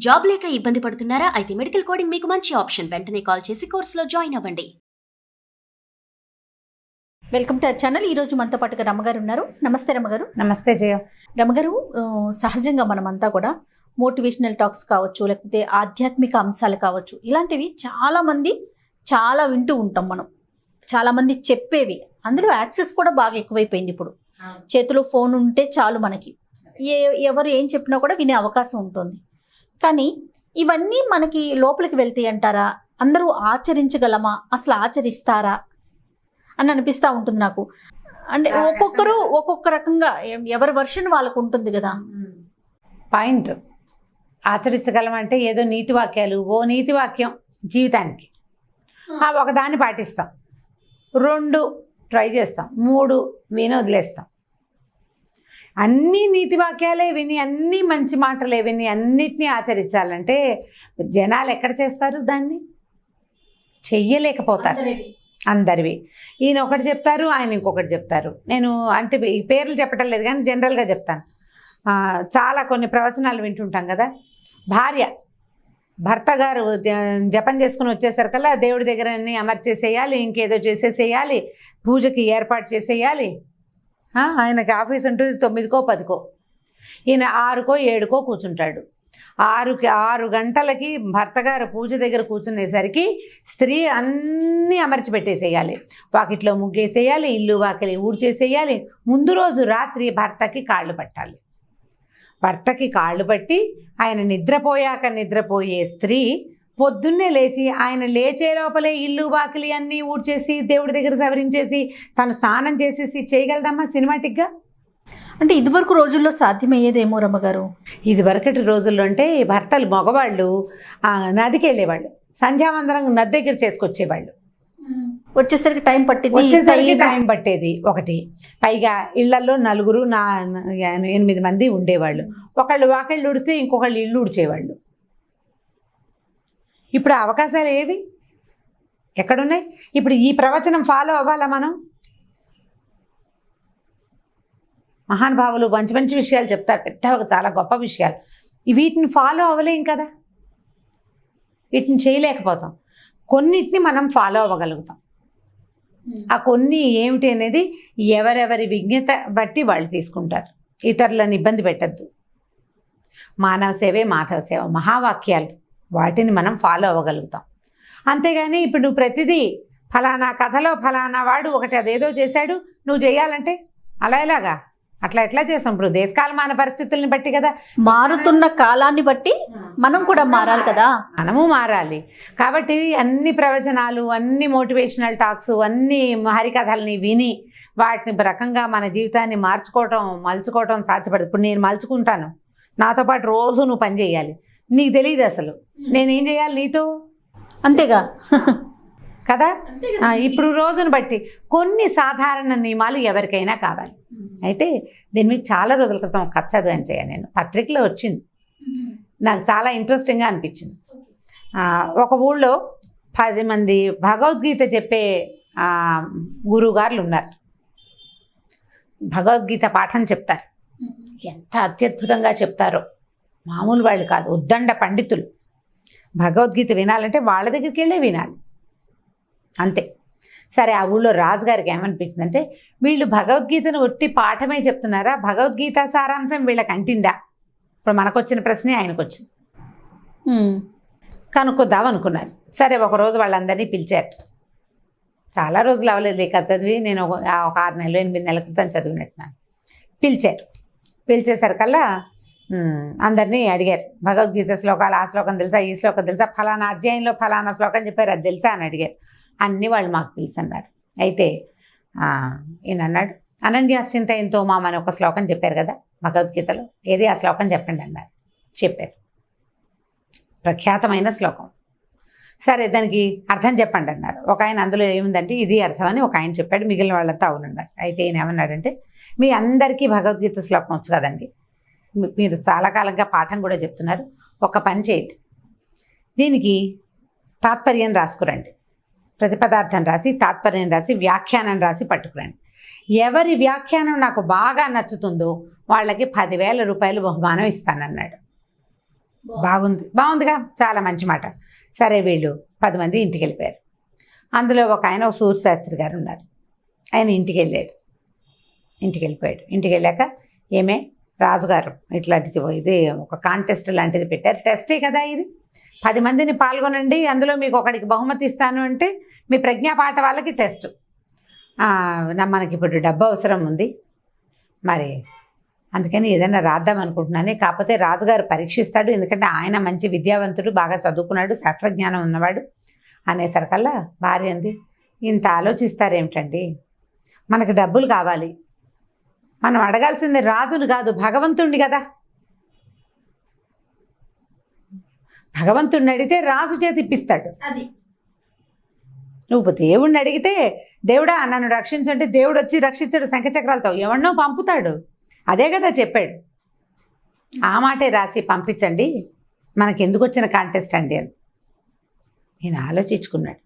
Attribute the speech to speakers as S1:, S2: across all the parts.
S1: Job లేక ఇబ్బంది పడుతున్నారా? అయితే మెడికల్ కోడింగ్ మీకు మంచి ఆప్షన్. వెంటనే కాల్ చేసి కోర్సులో జాయిన్ అవ్వండి.
S2: Welcome to our channel. ఈరోజు మనతో పాటుగా రమ్మగారు ఉన్నారు. నమస్తే రమ్మగారు.
S3: నమస్తే జయ.
S2: రమ్మగారు, సహజంగా మనమంతా కూడా మోటివేషనల్ టాక్స్ కావచ్చు, లేకపోతే ఆధ్యాత్మిక అంశాలు కావచ్చు, ఇలాంటివి చాలామంది చాలా వింటూ ఉంటాం మనం. చాలామంది చెప్పేవి, అందులో యాక్సెస్ కూడా బాగా ఎక్కువైపోయింది. ఇప్పుడు చేతిలో ఫోన్ ఉంటే చాలు మనకి ఎవరు ఏం చెప్పినా కూడా వినే అవకాశం ఉంటుంది. కానీ ఇవన్నీ మనకి లోపలికి వెళ్తాయి అంటారా? అందరూ ఆచరించగలమా? అసలు ఆచరిస్తారా అని అనిపిస్తూ ఉంటుంది నాకు. అంటే ఒక్కొక్కరు ఒక్కొక్క రకంగా, ఎవరి వర్షన్ వాళ్ళకు ఉంటుంది కదా.
S3: పాయింట్ ఆచరించగలమంటే ఏదో నీతి వాక్యాలు, ఓ నీతి వాక్యం జీవితానికి ఒకదాన్ని పాటిస్తాం, 2 ట్రై చేస్తాం, 3 విని వదిలేస్తాం. అన్నీ నీతి వాక్యాలే విని, అన్నీ మంచి మాటలే విని అన్నిటినీ ఆచరించాలంటే జనాలు ఎక్కడ చేస్తారు? దాన్ని చెయ్యలేకపోతారు. అందరివి ఈయన ఒకటి చెప్తారు, ఆయన ఇంకొకటి చెప్తారు. నేను అంటే ఈ పేర్లు చెప్పటం లేదు కానీ జనరల్గా చెప్తాను. చాలా కొన్ని ప్రవచనాలు వింటుంటాం కదా. భర్త గారు జపం చేసుకుని వచ్చేసరికల్లా దేవుడి దగ్గర అన్నీ అమర్చేసేయాలి, ఇంకేదో చేసేసేయాలి, పూజకి ఏర్పాటు చేసేయాలి. ఆయనకి ఆఫీస్ ఉంటుంది 9కో 10కో, ఈయన 6కో 7కో కూర్చుంటాడు. 6 గంటలకి భర్త గారు పూజ దగ్గర కూర్చునేసరికి స్త్రీ అన్నీ అమర్చి పెట్టేసేయాలి. వాకిట్లో ముగ్గేసేయాలి, ఇల్లు వాకిలి ఊడ్చేసేయాలి. ముందు రోజు రాత్రి భర్తకి కాళ్ళు పట్టాలి. భర్తకి కాళ్ళు పట్టి ఆయన నిద్రపోయే స్త్రీ పొద్దున్నే లేచి, ఆయన లేచే లోపలే ఇల్లు వాకిలి అన్నీ ఊడ్చేసి దేవుడి దగ్గర సవరించేసి తను స్నానం చేసేసి చేయగలదమ్మా సినిమాటిక్గా?
S2: అంటే ఇదివరకు రోజుల్లో సాధ్యమయ్యేదేమో రమ్మగారు.
S3: ఇదివరకటి రోజుల్లో అంటే భర్తలు మగవాళ్ళు నదికి వెళ్ళేవాళ్ళు, సంధ్యావందనం నది దగ్గర చేసుకొచ్చేవాళ్ళు.
S2: వచ్చేసరికి టైం
S3: పట్టేది ఒకటి. పైగా ఇళ్లలో 8 మంది ఉండేవాళ్ళు. ఒకళ్ళు వాకిళ్ళు ఊడిస్తే ఇంకొకళ్ళు ఇల్లు ఊడ్చేవాళ్ళు. ఇప్పుడు అవకాశాలు ఏవి ఎక్కడున్నాయి? ఇప్పుడు ఈ ప్రవచనం ఫాలో అవ్వాలా మనం? మహానుభావులు మంచి మంచి విషయాలు చెప్తారు, పెద్ద చాలా గొప్ప విషయాలు. వీటిని ఫాలో అవ్వలేం కదా, వీటిని చేయలేకపోతాం. కొన్నిటిని మనం ఫాలో అవ్వగలుగుతాం. ఆ కొన్ని ఏమిటి అనేది ఎవరెవరి విజ్ఞత బట్టి వాళ్ళు తీసుకుంటారు. ఇతరులను ఇబ్బంది పెట్టద్దు. మానవ సేవే మాధవ సేవ మహావాక్యాలు, వాటిని మనం ఫాలో అవ్వగలుగుతాం. అంతేగాని ఇప్పుడు నువ్వు ప్రతిదీ ఫలానా కథలో ఫలానా వాడు ఒకటి అదేదో చేశాడు నువ్వు చేయాలంటే అలా ఎలాగా? అట్లా ఎట్లా చేస్తాం? ఇప్పుడు దేశకాలమాన పరిస్థితుల్ని బట్టి కదా,
S2: మారుతున్న కాలాన్ని బట్టి మనం కూడా మారాలి కదా.
S3: మనము మారాలి. కాబట్టి అన్ని ప్రవచనాలు, అన్ని మోటివేషనల్ టాక్స్, అన్ని హరికథల్ని విని వాటిని రకంగా మన జీవితాన్ని మలుచుకోవటం సాధ్యపడదు. ఇప్పుడు నేను మలుచుకుంటాను, నాతో పాటు రోజు నువ్వు పని చేయాలి. నీకు తెలియదు అసలు నేనేం చేయాలి నీతో,
S2: అంతేగా
S3: కదా. ఇప్పుడు రోజును బట్టి కొన్ని సాధారణ నియమాలు ఎవరికైనా కావాలి. అయితే దీని మీద చాలా రోజుల క్రితం ఒక కథ చదివాను చేయ, నేను పత్రికలో వచ్చింది, నాకు చాలా ఇంట్రెస్టింగ్గా అనిపించింది. ఒక ఊళ్ళో 10 మంది భగవద్గీత చెప్పే గురువుగారులు ఉన్నారు. భగవద్గీత పాఠం చెప్తారు. ఎంత అత్యద్భుతంగా చెప్తారో, మామూలు వాళ్ళు కాదు, ఉద్దండ పండితులు. భగవద్గీత వినాలంటే వాళ్ళ దగ్గరికి వెళ్ళే వినాలి, అంతే. సరే, ఆ ఊళ్ళో రాజుగారికి ఏమనిపించిందంటే, వీళ్ళు భగవద్గీతను ఒట్టి పాఠమే చెప్తున్నారా, భగవద్గీత సారాంశం వీళ్ళకి అంటిందా? ఇప్పుడు మనకొచ్చిన ప్రశ్నే ఆయనకు వచ్చింది. కనుక్కొద్దాం అనుకున్నారు. సరే, ఒకరోజు వాళ్ళందరినీ పిలిచారు. చాలా రోజులు అవ్వలేదు ఇక చదివి, నేను ఒక 6 నెలలు 8 నెలల క్రితం చదివినట్టున్నాను. పిలిచేసరికల్లా అందరినీ అడిగారు, భగవద్గీత శ్లోకాలు, ఆ శ్లోకం తెలుసా, ఈ శ్లోకం తెలుసా, ఫలానా అధ్యాయంలో ఫలానా శ్లోకం చెప్పారు, అది తెలుసా అని అడిగారు. అన్నీ వాళ్ళు మాకు తెలుసు అన్నారు. అయితే ఈయన అన్నాడు, అనన్యాశ్చింతయంతో మామ అని ఒక శ్లోకం చెప్పారు కదా భగవద్గీతలో, ఏది ఆ శ్లోకం చెప్పండి అన్నారు. చెప్పారు, ప్రఖ్యాతమైన శ్లోకం. సరే, దానికి అర్థం చెప్పండి అన్నారు. ఒక ఆయన అందులో ఏముందంటే ఇది అర్థం అని ఒక ఆయన చెప్పాడు, మిగిలిన వాళ్ళంతా అవునన్నారు. అయితే ఈయన ఏమన్నాడంటే, మీ అందరికీ భగవద్గీత శ్లోకం వచ్చు కదండి, మీరు చాలా కాలంగా పాఠం కూడా చెప్తున్నారు, ఒక పని చేయండి, దీనికి తాత్పర్యం రాసుకురండి, ప్రతిపదార్థం రాసి తాత్పర్యం రాసి వ్యాఖ్యానం రాసి పట్టుకురండి. ఎవరి వ్యాఖ్యానం నాకు బాగా నచ్చుతుందో వాళ్ళకి 10,000 రూపాయలు బహుమానం ఇస్తానన్నాడు. బాగుందిగా, చాలా మంచి మాట. సరే, వీళ్ళు 10 మంది ఇంటికి వెళ్ళిపోయారు. అందులో ఒక ఆయన, ఒక సూర్యశాస్త్రి గారు ఉన్నారు. ఆయన ఇంటికి వెళ్ళిపోయాడు. ఇంటికి వెళ్ళాక ఏమే రాజుగారు ఇట్లాంటిది ఇది ఒక కాంటెస్ట్ లాంటిది పెట్టారు, టెస్టే కదా ఇది, 10 మందిని పాల్గొనండి, అందులో మీకు ఒకడికి బహుమతి ఇస్తాను అంటే మీ ప్రజ్ఞాపాఠ వాళ్ళకి టెస్ట్. మనకి ఇప్పుడు డబ్బు అవసరం ఉంది, మరి అందుకని ఏదైనా రాద్దాం అనుకుంటున్నాను. కాకపోతే రాజుగారు పరీక్షిస్తాడు, ఎందుకంటే ఆయన మంచి విద్యావంతుడు, బాగా చదువుకున్నాడు, శాస్త్రజ్ఞానం ఉన్నవాడు అనేసరికల్లా భార్య అంది, ఇంత ఆలోచిస్తారేమిటండి, మనకు డబ్బులు కావాలి, మనం అడగాల్సింది రాజును కాదు భగవంతుణ్ణి కదా. భగవంతుణ్ణి అడిగితే రాజు చేతి ఇప్పిస్తాడు.
S2: అది
S3: నువ్వు దేవుణ్ణి అడిగితే దేవుడా నన్ను రక్షించంటే దేవుడు వచ్చి రక్షించాడు శంఖచక్రాలతో, ఎవరినో పంపుతాడు. అదే కదా చెప్పాడు. ఆ మాటే రాసి పంపించండి, మనకి ఎందుకు వచ్చిన కాంటెస్ట్ అండి అని నేను ఆలోచించుకున్నాడు.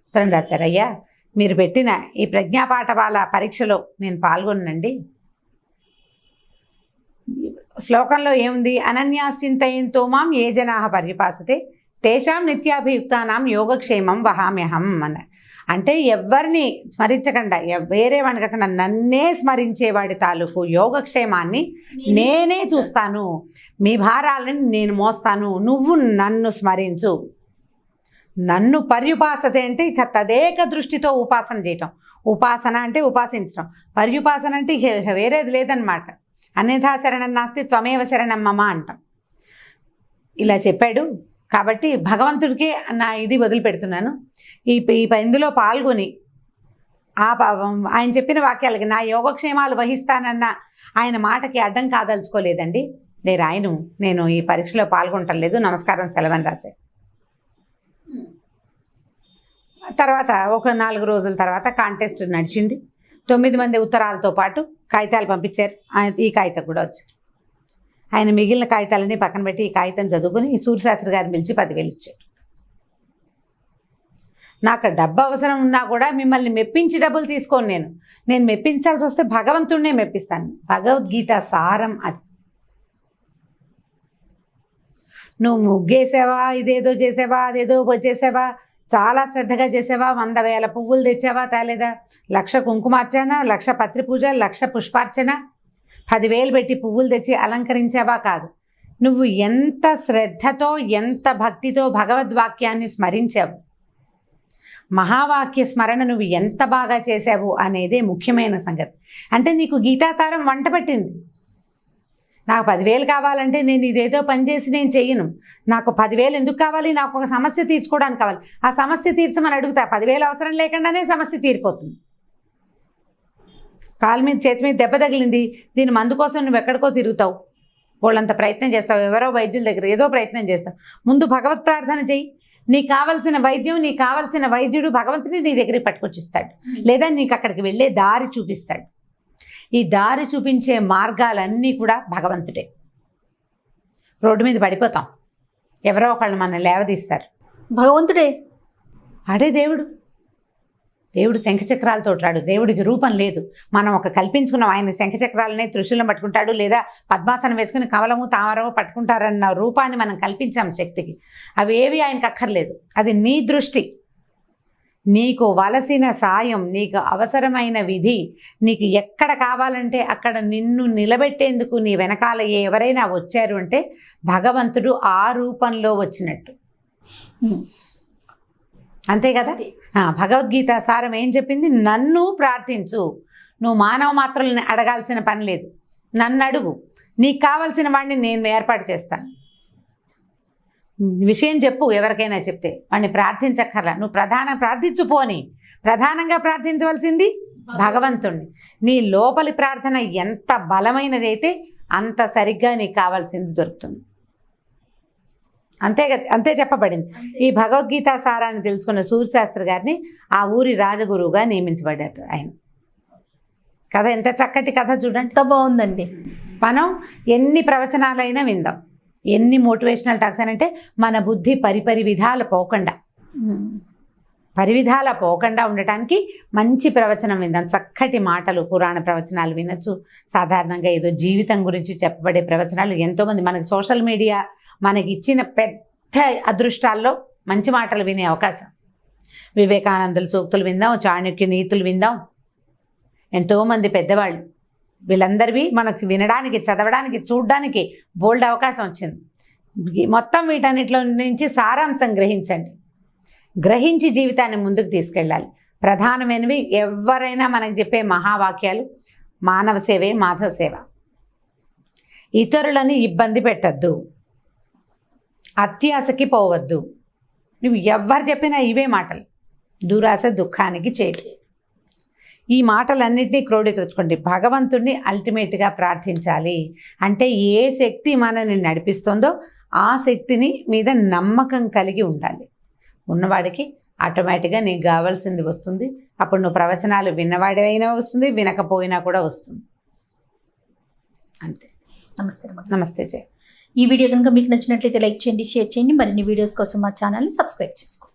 S3: ఉత్తరం రాశారు, అయ్యా మీరు పెట్టిన ఈ ప్రజ్ఞాపాఠవాల పరీక్షలో నేను పాల్గొనండి. శ్లోకంలో ఏముంది, అనన్యాశ్చింతయంతో మాం ఏ జనాః పర్యుపాసతే తేషాం నిత్యాభియుక్తానాం యోగక్షేమం వహామ్యహం అన్న. అంటే ఎవరిని స్మరించకుండా, వేరే వాడిని కాకుండా నన్నే స్మరించేవాడి తాలూకు యోగక్షేమాన్ని నేనే చూస్తాను, మీ భారాలను నేను మోస్తాను, నువ్వు నన్ను స్మరించు. నన్ను పర్యుపాసతే అంటే ఇక తదేక దృష్టితో ఉపాసన చేయటం. ఉపాసన అంటే ఉపాసించడం, పర్యుపాసన అంటే ఇక వేరేది లేదనమాట. అన్యథా శరణం నాస్తి త్వమేవ శరణం మమ అంటాం. ఇలా చెప్పాడు కాబట్టి భగవంతుడికే నా ఇది వదిలిపెడుతున్నాను. ఇందులో పాల్గొని ఆయన చెప్పిన వాక్యాలకి నా యోగక్షేమాలు వహిస్తానన్న ఆయన మాటకి అడ్డం కాదలుచుకోలేదండి. నేను ఈ పరీక్షలో పాల్గొనటం నమస్కారం, సెలవని రాశారు. తర్వాత ఒక 4 రోజుల తర్వాత కాంటెస్ట్ నడిచింది. 9 మంది ఉత్తరాలతో పాటు కాగితాలు పంపించారు. ఈ కాగితం కూడా వచ్చింది. ఆయన మిగిలిన కాగితాలన్నీ పక్కన పెట్టి ఈ కాగితం చదువుకుని ఈ సూర్యశాస్త్రి గారిని పిలిచి 10,000 ఇచ్చారు. నాకు డబ్బు అవసరం ఉన్నా కూడా మిమ్మల్ని మెప్పించి డబ్బులు తీసుకోను. నేను మెప్పించాల్సి వస్తే భగవంతుడినే మెప్పిస్తాను. భగవద్గీత సారం అది. నువ్వు ముగ్గేసావా, ఇదేదో చేసావా, అదేదో చేసావా, చాలా శ్రద్ధగా చేసావా, 100,000 పువ్వులు తెచ్చావా తేలేదా, 1,00,000 కుంకుమార్చన, 1,00,000 పత్రి పూజ, 1,00,000 పుష్పార్చన, 10,000 పెట్టి పువ్వులు తెచ్చి అలంకరించావా కాదు. నువ్వు ఎంత శ్రద్ధతో ఎంత భక్తితో భగవద్వాక్యాన్ని స్మరించావు, మహావాక్య స్మరణ నువ్వు ఎంత బాగా చేశావు అనేదే ముఖ్యమైన సంగతి. అంటే నీకు గీతాసారం వంట పట్టింది. నాకు 10,000 కావాలంటే నేను ఇదేదో పనిచేసి నేను చెయ్యను. నాకు 10,000 ఎందుకు కావాలి, నాకు ఒక సమస్య తీర్చుకోవడానికి కావాలి. ఆ సమస్య తీర్చమని అడుగుతా, 10,000 అవసరం లేకుండానే సమస్య తీరిపోతుంది. కాలు మీద చేతి మీద దెబ్బ తగిలింది, దీని మందు కోసం నువ్వు ఎక్కడికో తిరుగుతావు, వాళ్ళంత ప్రయత్నం చేస్తావు, ఎవరో వైద్యుల దగ్గర ఏదో ప్రయత్నం చేస్తావు. ముందు భగవత్ ప్రార్థన చెయ్యి. నీకు కావలసిన వైద్యం, నీకు కావలసిన వైద్యుడు భగవంతుడి నీ దగ్గరికి పట్టుకొచ్చిస్తాడు, లేదా నీకు అక్కడికి వెళ్ళే దారి చూపిస్తాడు. ఈ దారి చూపించే మార్గాలన్నీ కూడా భగవంతుడే. రోడ్డు మీద పడిపోతాం, ఎవరో ఒకళ్ళు మన లేవదీస్తారు,
S2: భగవంతుడే.
S3: అడే దేవుడు శంఖచక్రాలతో రాడు. దేవుడికి రూపం లేదు. మనం ఒక కల్పించుకున్నాం, ఆయన శంఖచక్రాలనే త్రిశూలం పట్టుకుంటాడు, లేదా పద్మాసనం వేసుకుని కమలము తామరము పట్టుకుంటారన్న రూపాన్ని మనం కల్పించాం శక్తికి. అవి ఏవి ఆయనకు అక్కర్లేదు. అది నీ దృష్టి. నీకు వలసిన సాయం, నీకు అవసరమైన విధి, నీకు ఎక్కడ కావాలంటే అక్కడ నిన్ను నిలబెట్టేందుకు నీ వెనకాల ఎవరైనా వచ్చారు అంటే భగవంతుడు ఆ రూపంలో వచ్చినట్టు. అంతే కదా. భగవద్గీత సారం ఏం చెప్పింది, నన్ను ప్రార్థించు. నువ్వు మానవ మాత్రులని అడగాల్సిన పని లేదు, నన్ను అడుగు, నీకు కావాల్సిన వాడిని నేను ఏర్పాటు చేస్తాను. విషయం చెప్పు, ఎవరికైనా చెప్తే వాడిని ప్రార్థించక్కర్లా. నువ్వు ప్రార్థించుపోని, ప్రధానంగా ప్రార్థించవలసింది భగవంతుణ్ణి. నీ లోపలి ప్రార్థన ఎంత బలమైనదైతే అంత సరిగ్గా నీకు కావాల్సింది దొరుకుతుంది. అంతే చెప్పబడింది. ఈ భగవద్గీత సారాన్ని తెలుసుకున్న సూర్యశాస్త్రి గారిని ఆ ఊరి రాజగురువుగా నియమించబడ్డారు ఆయన. కథ ఎంత చక్కటి కథ చూడండి,
S2: ఎంత బాగుందండి.
S3: మనం ఎన్ని ప్రవచనాలైనా విందాం, ఎన్ని మోటివేషనల్ టాక్స్ అని అంటే మన బుద్ధి పరివిధాల పోకుండా ఉండటానికి మంచి ప్రవచనం విందాం. చక్కటి మాటలు, పురాణ ప్రవచనాలు వినొచ్చు. సాధారణంగా ఏదో జీవితం గురించి చెప్పబడే ప్రవచనాలు ఎంతోమంది మనకి సోషల్ మీడియా మనకి ఇచ్చిన పెద్ద అదృష్టాల్లో మంచి మాటలు వినే అవకాశం. వివేకానందుల సూక్తులు విందాం, చాణక్య నీతులు విందాం. ఎంతోమంది పెద్దవాళ్ళు వీళ్ళందరివి మనకి వినడానికి, చదవడానికి, చూడడానికి బోల్డ్ అవకాశం వచ్చింది. మొత్తం వీటన్నిటిలో నుంచి సారాంశం గ్రహించండి. గ్రహించి జీవితాన్ని ముందుకు తీసుకెళ్ళాలి. ప్రధానమైనవి ఎవరైనా మనకు చెప్పే మహావాక్యాలు మానవ సేవే మాధవ సేవ. ఇతరులని ఇబ్బంది పెట్టద్దు, అత్యాశకి పోవద్దు. నువ్వు ఎవరు చెప్పినా ఇవే మాటలు. దురాశ దుఃఖానికి చేయి. ఈ మాటలన్నింటినీ క్రోడీకరించుకోండి. భగవంతుడిని అల్టిమేట్గా ప్రార్థించాలి. అంటే ఏ శక్తి మనల్ని నడిపిస్తుందో ఆ శక్తిని మీద నమ్మకం కలిగి ఉండాలి. ఉన్నవాడికి ఆటోమేటిక్గా నీకు కావాల్సింది వస్తుంది. అప్పుడు నువ్వు ప్రవచనాలు విన్నవాడివైనా వస్తుంది, వినకపోయినా కూడా వస్తుంది. అంతే.
S2: నమస్తే.
S3: నమస్తే జయ.
S2: ఈ వీడియో కనుక మీకు నచ్చినట్లయితే లైక్ చేయండి, షేర్ చేయండి. మరిన్ని వీడియోస్ కోసం మా ఛానల్ని సబ్స్క్రైబ్ చేసుకోండి.